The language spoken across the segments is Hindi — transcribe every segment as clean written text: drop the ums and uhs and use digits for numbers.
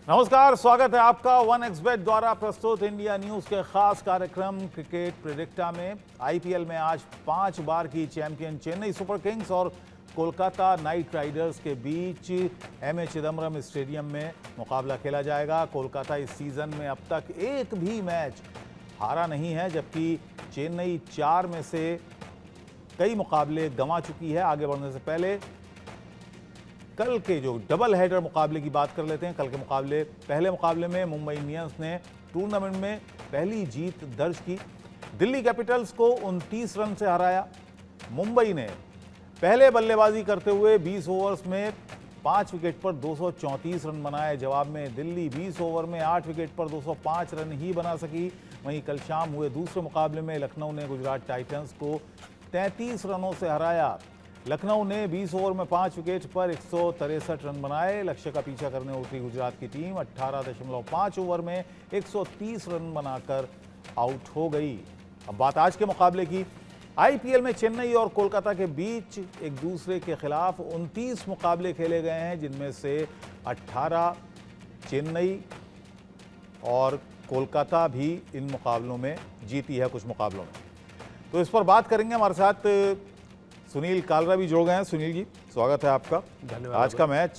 नमस्कार, स्वागत है आपका 1xBet द्वारा प्रस्तुत इंडिया न्यूज के खास कार्यक्रम क्रिकेट प्रेडिक्टा में। आईपीएल में आज 5 बार की चैंपियन चेन्नई सुपर किंग्स और कोलकाता नाइट राइडर्स के बीच एमए चिदम्बरम स्टेडियम में मुकाबला खेला जाएगा। कोलकाता इस सीजन में अब तक एक भी मैच हारा नहीं है, जबकि चेन्नई 4 में से कई मुकाबले गंवा चुकी है। आगे बढ़ने से पहले कल के जो डबल हेडर मुकाबले की बात कर लेते हैं। कल के पहले मुकाबले में मुंबई इंडियंस ने टूर्नामेंट में पहली जीत दर्ज की। दिल्ली कैपिटल्स को 29 रन से हराया। मुंबई ने पहले बल्लेबाजी करते हुए 20 ओवर्स में 5 विकेट पर 234 रन बनाए। जवाब में दिल्ली 20 ओवर में 8 विकेट पर 205 रन ही बना सकी। वहीं कल शाम हुए दूसरे मुकाबले में लखनऊ ने गुजरात टाइटंस को 33 रनों से हराया। लखनऊ ने 20 ओवर में 5 विकेट पर 163 रन बनाए। लक्ष्य का पीछा करने उतरी गुजरात की टीम 18.5 ओवर में 130 रन बनाकर आउट हो गई। अब बात आज के मुकाबले की। आईपीएल में चेन्नई और कोलकाता के बीच एक दूसरे के खिलाफ 29 मुकाबले खेले गए हैं, जिनमें से 18 चेन्नई और कोलकाता भी इन मुकाबलों में जीती है कुछ मुकाबलों में। तो इस पर बात करेंगे। हमारे साथ सुनील कालरा भी जुड़ गए हैं। सुनील जी, स्वागत है आपका। धन्यवाद। आज का मैच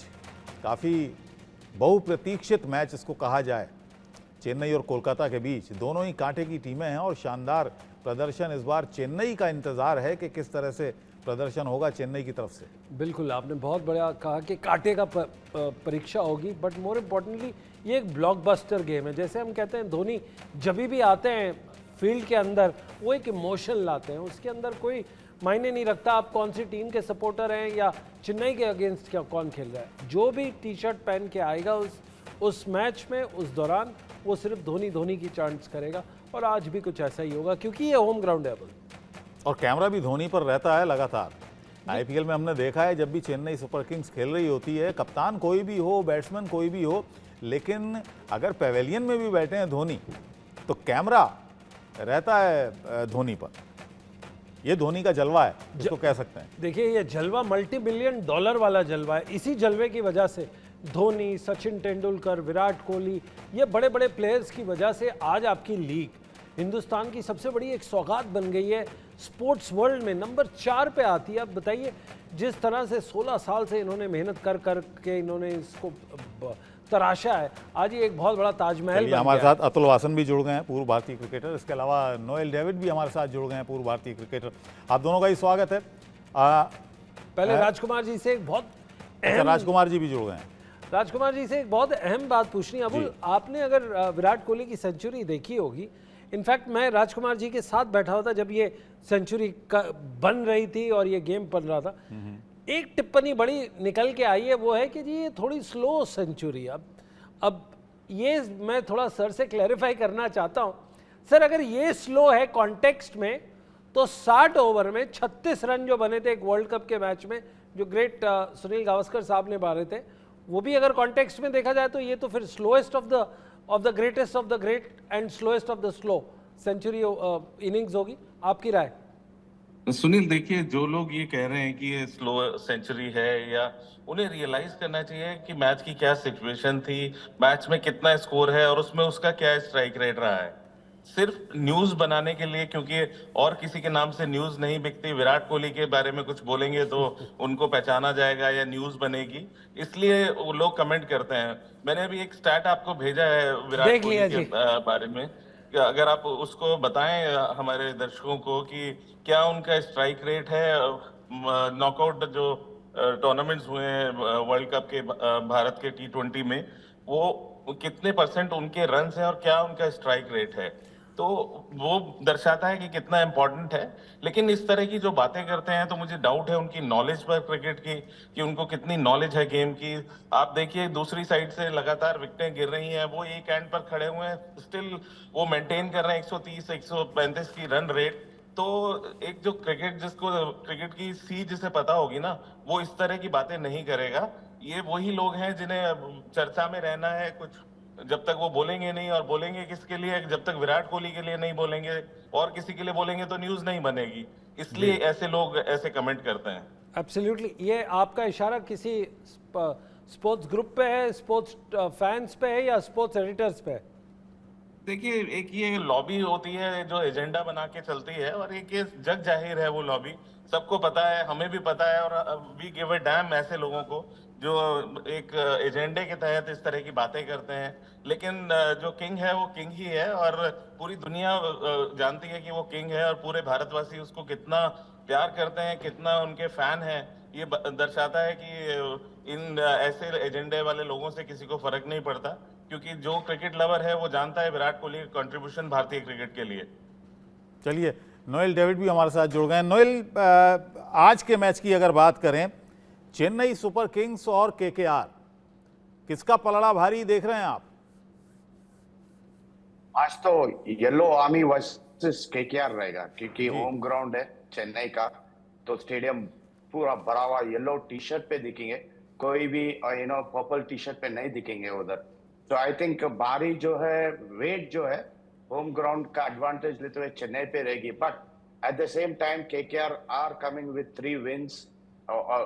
काफ़ी बहुप्रतीक्षित मैच इसको कहा जाए, चेन्नई और कोलकाता के बीच। दोनों ही कांटे की टीमें हैं और शानदार प्रदर्शन इस बार चेन्नई का इंतजार है कि किस तरह से प्रदर्शन होगा चेन्नई की तरफ से। बिल्कुल, आपने बहुत बड़ा कहा कि कांटे का परीक्षा होगी, बट मोर इम्पोर्टेंटली ये एक ब्लॉकबस्टर गेम है। जैसे हम कहते हैं धोनी जब भी आते हैं फील्ड के अंदर वो एक इमोशन लाते हैं। उसके अंदर कोई मायने नहीं रखता आप कौन सी टीम के सपोर्टर हैं या चेन्नई के अगेंस्ट क्या कौन खेल रहा है। जो भी टी शर्ट पहन के आएगा उस मैच में, उस दौरान वो सिर्फ धोनी की चांस करेगा। और आज भी कुछ ऐसा ही होगा क्योंकि ये होम ग्राउंड है। और कैमरा भी धोनी पर रहता है लगातार। आईपीएल में हमने देखा है, जब भी चेन्नई सुपर किंग्स खेल रही होती है, कप्तान कोई भी हो, बैट्समैन कोई भी हो, लेकिन अगर पेवेलियन में भी बैठे हैं धोनी तो कैमरा रहता है धोनी पर। ये धोनी का जलवा है, इसको कह सकते हैं। देखिए, ये जलवा $multi-billion वाला जलवा है। इसी जलवे की वजह से धोनी, सचिन तेंदुलकर, विराट कोहली, ये बड़े बड़े प्लेयर्स की वजह से आज आपकी लीग हिंदुस्तान की सबसे बड़ी एक सौगात बन गई है। स्पोर्ट्स वर्ल्ड में नंबर 4 पे आती है। अब बताइए, जिस तरह से 16 साल से इन्होंने मेहनत कर के इन्होंने इसको तराशा है, आज ये एक बहुत बड़ा ताजमहल। हमारे साथ अतुल वासन भी जुड़ गए हैं, पूर्व भारतीय क्रिकेटर। इसके अलावा नोएल डेविड भी हमारे साथ जुड़ गए हैं, पूर्व भारतीय क्रिकेटर। आप दोनों का ही स्वागत है। पहले राजकुमार जी से एक बहुत राजकुमार जी भी जुड़ गए हैं। राजकुमार जी से एक बहुत अहम बात पूछनी है। अबुल, आपने अगर विराट कोहली की सेंचुरी देखी होगी, इनफैक्ट मैं राजकुमार जी के साथ बैठा हुआ था जब ये सेंचुरी बन रही थी और ये गेम बन रहा था। एक टिप्पणी बड़ी निकल के आई है, वो है कि जी ये थोड़ी स्लो सेंचुरी। अब ये मैं थोड़ा सर से क्लैरिफाई करना चाहता हूँ। सर, अगर ये स्लो है कॉन्टेक्स्ट में, तो 60 ओवर में 36 रन जो बने थे एक वर्ल्ड कप के मैच में, जो ग्रेट सुनील गावस्कर साहब ने मारे थे, वो भी अगर कॉन्टेक्स्ट में देखा जाए तो ये तो फिर slowest of the greatest of the great and slowest of the slow century innings होगी। आपकी राय? सुनील, देखिए, जो लोग ये कह रहे हैं कि ये स्लो सेंचुरी है, या उन्हें रियलाइज करना चाहिए कि मैच की क्या सिचुएशन थी, मैच में कितना स्कोर है और उसमें उसका क्या स्ट्राइक रेट रहा है। सिर्फ न्यूज बनाने के लिए, क्योंकि और किसी के नाम से न्यूज नहीं बिकती, विराट कोहली के बारे में कुछ बोलेंगे तो उनको पहचाना जाएगा या न्यूज बनेगी, इसलिए वो लोग कमेंट करते हैं। मैंने अभी एक स्टैट आपको भेजा है विराट कोहली के बारे में, अगर आप उसको बताएं हमारे दर्शकों को कि क्या उनका स्ट्राइक रेट है नॉकआउट जो टूर्नामेंट्स हुए हैं वर्ल्ड कप के भारत के T20 में, वो कितने % उनके रन हैं और क्या उनका स्ट्राइक रेट है। तो वो दर्शाता है कि कितना इंपॉर्टेंट है। लेकिन इस तरह की जो बातें करते हैं तो मुझे डाउट है उनकी नॉलेज पर क्रिकेट की, कि उनको कितनी नॉलेज है गेम की। आप देखिए, दूसरी साइड से लगातार विकेटें गिर रही हैं, वो एक एंड पर खड़े हुए हैं, स्टिल वो मेंटेन कर रहे हैं 130 135 की रन रेट। तो एक जो जिसको क्रिकेट की सी जिसे पता होगी ना, वो इस तरह की बातें नहीं करेगा। ये वही लोग हैं जिन्हें चर्चा में रहना है, कुछ जब तक वो बोलेंगे नहीं, और बोलेंगे किसके लिए, जब तक विराट कोहली के लिए नहीं बोलेंगे और किसी के लिए बोलेंगे तो न्यूज नहीं बनेगी। इसलिए ऐसे लोग ऐसे कमेंट करते हैं। एब्सोल्युटली, ये आपका इशारा किसी स्पोर्ट्स ग्रुप पे है, स्पोर्ट्स फैंस पे है या स्पोर्ट्स एडिटर्स पे है? देखिए, एक ये लॉबी होती है जो एजेंडा बना के चलती है, और एक ये जग जाहिर है वो लॉबी, सबको पता है, हमें भी पता है, और वी गिव अ डैम ऐसे लोगों को जो एक एजेंडे के तहत इस तरह की बातें करते हैं। लेकिन जो किंग है वो किंग ही है, और पूरी दुनिया जानती है कि वो किंग है, और पूरे भारतवासी उसको कितना प्यार करते हैं, कितना उनके फैन हैं। ये दर्शाता है कि इन ऐसे एजेंडे वाले लोगों से किसी को फर्क नहीं पड़ता, क्योंकि जो क्रिकेट लवर है वो जानता है विराट कोहली का कंट्रीब्यूशन भारतीय क्रिकेट के लिए। चलिए, नोएल डेविड भी हमारे साथ जुड़ गए हैं। नोएल, आज के मैच की अगर बात करें, चेन्नई सुपर किंग्स और केकेआर, किसका पलड़ा भारी देख रहे हैं आप? आज तो येलो आर्मी वर्सेस केकेआर रहेगा, क्योंकि होम ग्राउंड है चेन्नई का, तो स्टेडियम पूरा भरा हुआ येलो टी शर्ट पे दिखेंगे, कोई भी पर्पल टी शर्ट पे नहीं दिखेंगे उधर। तो आई थिंक बारी जो है, वेट जो है, होम ग्राउंड का एडवांटेज लेते हुए चेन्नई पे रहेगी। But at the same time KKR are coming with 3 wins,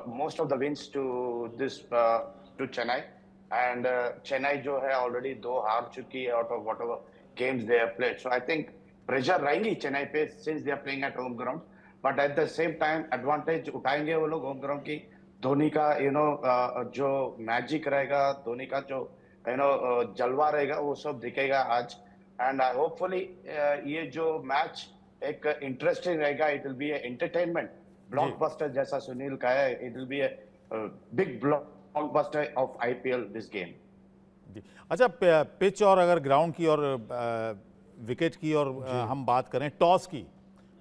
most of the wins to Chennai, and Chennai जो है ऑलरेडी 2 हार चुकी है out of whatever games they have played. So I think pressure रहेगी चेन्नई पे since they are playing at home ground. But at the same time advantage उठाएंगे वो लोग होम ग्राउंड की। धोनी का जो मैजिक रहेगा, धोनी का जो जलवा रहेगा, वो सब दिखेगा आज। एंड होपफुली ये जो मैच एक इंटरेस्टिंग रहेगा, it will be a entertainment blockbuster, जैसा सुनील कहा है, it will be a big blockbuster of IPL this game. जी, अच्छा, पिच और अगर ग्राउंड की और विकेट की और हम बात करें टॉस की,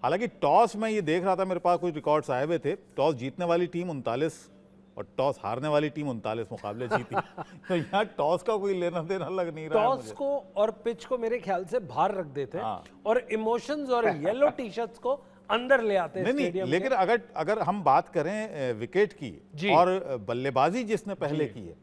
हालांकि टॉस में ये देख रहा था, मेरे पास कुछ रिकॉर्ड्स आए हुए थे, टॉस जीतने वाली टीम 39 और टॉस हारने वाली टीम 39 मुकाबले जीती। तो यहाँ टॉस का कोई लेना देना लग नहीं रहा है टॉस को और पिच को मेरे ख्याल से बाहर रख देते हैं, हाँ। और इमोशंस और येलो टी शर्ट्स को अंदर ले आते हैं नहीं, स्टेडियम में। लेकिन अगर हम बात करें विकेट की और बल्लेबाजी जिसने पहले की है,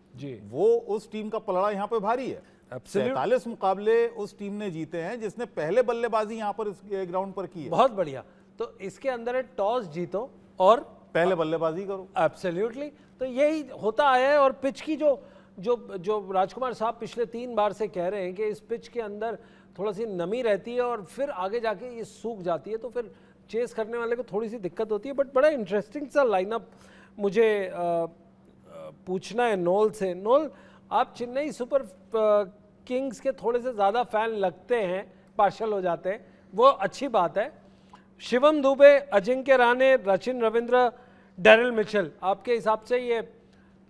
वो उस टीम का पलड़ा यहाँ पे भारी है। 47 मुकाबले उस टीम ने जीते हैं जिसने पहले बल्लेबाजी यहाँ पर इस ग्राउंड पर की है। बहुत बढ़िया। तो इसके अंदर है टॉस जीतो और पहले बल्लेबाजी करो। एब्सोल्युटली, तो यही होता आया है। और पिच की जो राजकुमार साहब पिछले 3 बार से कह रहे हैं कि इस पिच के अंदर थोड़ा सी नमी रहती है और फिर आगे जाके ये सूख जाती है, तो फिर चेस करने वाले को थोड़ी सी दिक्कत होती है। बट बड़ा इंटरेस्टिंग सा लाइनअप मुझे पूछना है नोल से। नोल, आप चेन्नई सुपर किंग्स के थोड़े से ज़्यादा फैन लगते हैं, पार्शल हो जाते हैं, वो अच्छी बात है। शिवम दुबे, अजिंक्य रहाणे, सचिन रविंद्र, डैरिल मिचेल, आपके हिसाब से ये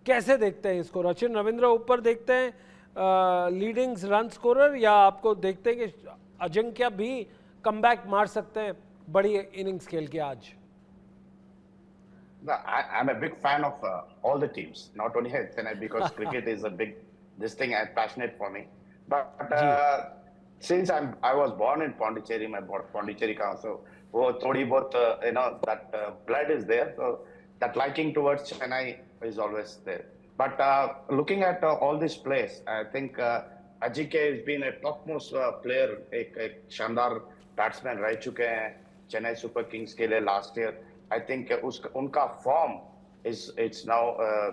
कैसे देखते हैं इसको? सचिन रविंद्र ऊपर देखते हैं लीडिंग रन स्कोरर, या आपको देखते हैं कि अजिंक्य भी कमबैक मार सकते हैं बड़ी इनिंग्स खेल के आज? I'm a big fan of all the teams, not only Chennai, because cricket is a big and passionate for me. But since I was born in Pondicherry, my Pondicherry ka, so wo thodi bahut that blood is there, so that liking towards Chennai is always there. But looking at all these players, I think Ajinkya has been a topmost player, एक शानदार बैट्समैन रह चुके हैं चेन्नई सुपर किंग्स के लिए लास्ट ईयर। I think उनका form it's now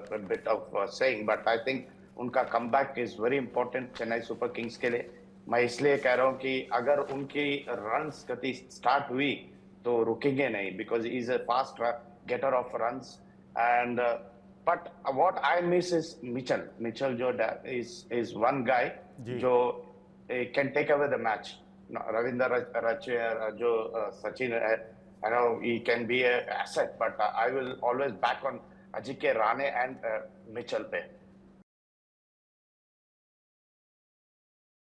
a bit of saying, but I think उनका comeback is very important Chennai super Kings के लिए। मैं इसलिए कह रहा हूँ कि अगर उनकी रन्स गति स्टार्ट हुई तो रुकेंगे नहीं, because is a fast getter of runs. And but what I miss is Mitchell जो इज वन गाय जो can take away the match. Ravindra जो सचिन है, I know he can be an asset, but I will always back on Ajinkya Rahane and Mitchell पे।